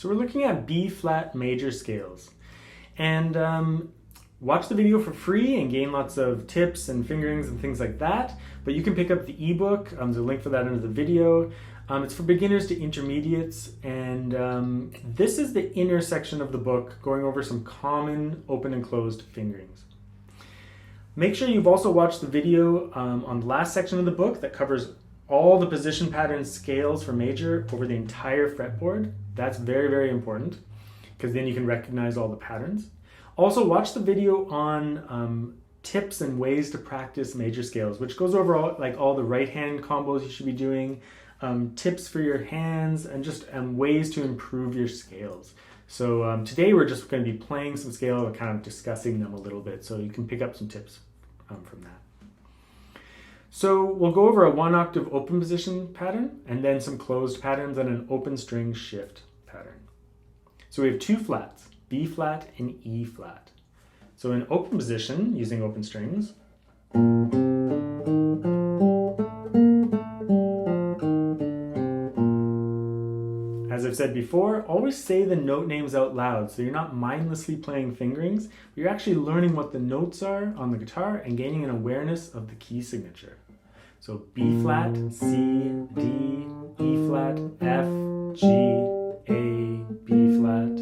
So we're looking at B flat major scales. And watch the video for free and gain lots of tips and fingerings and things like that. But you can pick up the ebook. There's a link for that under the video. It's for beginners to intermediates, and this is the inner section of the book going over some common open and closed fingerings. Make sure you've also watched the video on the last section of the book that covers all the position pattern scales for major over the entire fretboard. That's very, very important because then you can recognize all the patterns. Also, watch the video on tips and ways to practice major scales, which goes over all the right hand combos you should be doing, tips for your hands, and just ways to improve your scales. So today we're just going to be playing some scale and kind of discussing them a little bit, so you can pick up some tips from that. So we'll go over a 1 octave open position pattern and then some closed patterns and an open string shift pattern. So we have 2 flats, B flat and E flat. So in open position, using open strings, as I've said before, always say the note names out loud so you're not mindlessly playing fingerings. You're actually learning what the notes are on the guitar and gaining an awareness of the key signature. So B flat, C, D, E flat, F, G, A, B flat.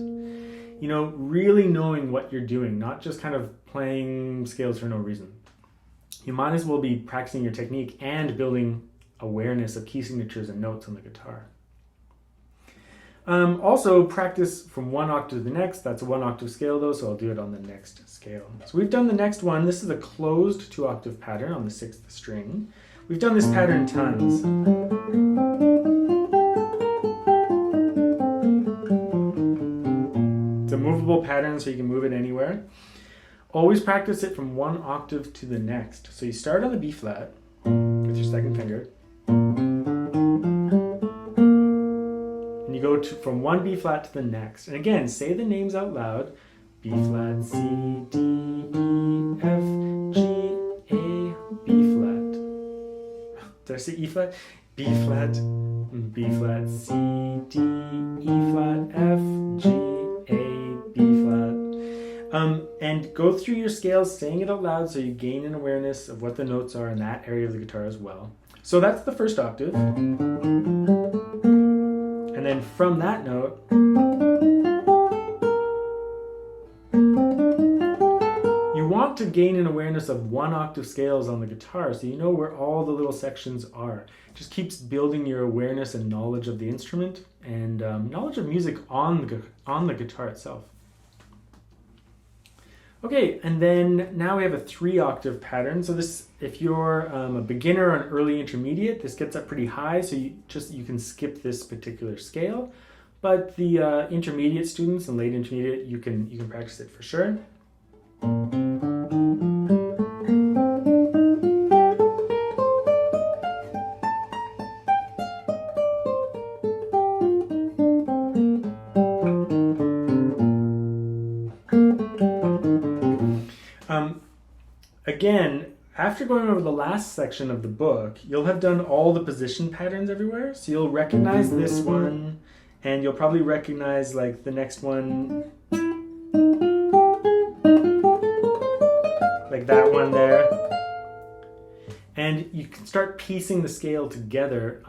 You know, really knowing what you're doing, not just kind of playing scales for no reason. You might as well be practicing your technique and building awareness of key signatures and notes on the guitar. Also practice from 1 octave to the next. That's a 1 octave scale though, so I'll do it on the next scale. So we've done the next one. This is a closed 2 octave pattern on the 6th string. We've done this pattern tons. It's a movable pattern so you can move it anywhere. Always practice it from 1 octave to the next. So you start on the B flat with your second finger. Go from 1 B flat to the next. And again, say the names out loud. B flat, C, D, E, F, G, A, B flat. Did I say E flat? B flat, B flat, C, D, E flat, F, G, A, B flat. And go through your scales, saying it out loud so you gain an awareness of what the notes are in that area of the guitar as well. So that's the first octave. And then from that note, you want to gain an awareness of 1 octave scales on the guitar so you know where all the little sections are. It just keeps building your awareness and knowledge of the instrument and knowledge of music on the guitar itself. Okay, and then now we have a 3 octave pattern. So this, if you're a beginner or an early intermediate, this gets up pretty high, so you can skip this particular scale. But the intermediate students and late intermediate, you can practice it for sure. Again, after going over the last section of the book, you'll have done all the position patterns everywhere. So you'll recognize this one, and you'll probably recognize like the next one, like that one there. And you can start piecing the scale together.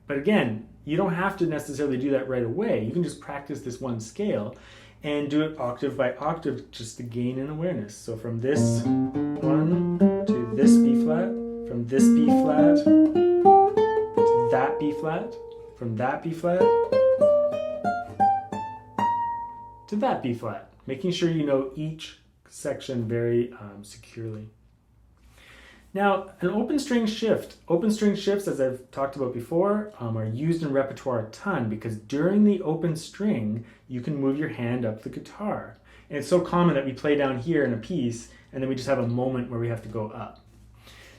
But again, you don't have to necessarily do that right away. You can just practice this one scale and do it octave by octave just to gain an awareness. So from this one to this B flat, from this B flat to that B flat, from that B flat to that B flat, making sure you know each section very securely. Now, an open string shift. Open string shifts, as I've talked about before, are used in repertoire a ton because during the open string, you can move your hand up the guitar. And it's so common that we play down here in a piece and then we just have a moment where we have to go up.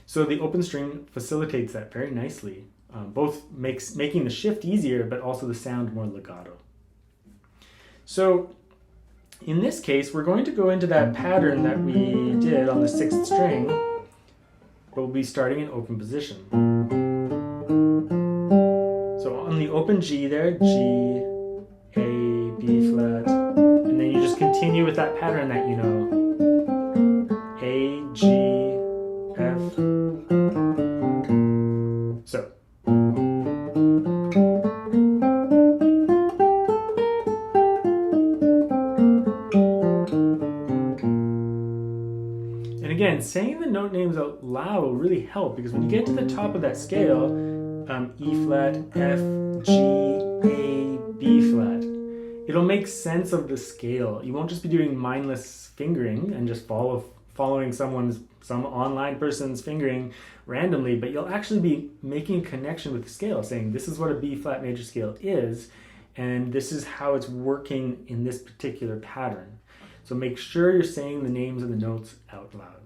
So the open string facilitates that very nicely, both making the shift easier, but also the sound more legato. So in this case, we're going to go into that pattern that we did on the 6th string, but we'll be starting in open position. So on the open G there, G, A, B flat, and then you just continue with that pattern that you know. A, G, F. So. And again, saying the note names out loud will really help, because when you get to the top of that scale, E flat, F, G, A, B flat, it'll make sense of the scale. You won't just be doing mindless fingering and just following some online person's fingering randomly, but you'll actually be making a connection with the scale, saying this is what a B flat major scale is, and this is how it's working in this particular pattern. So make sure you're saying the names of the notes out loud.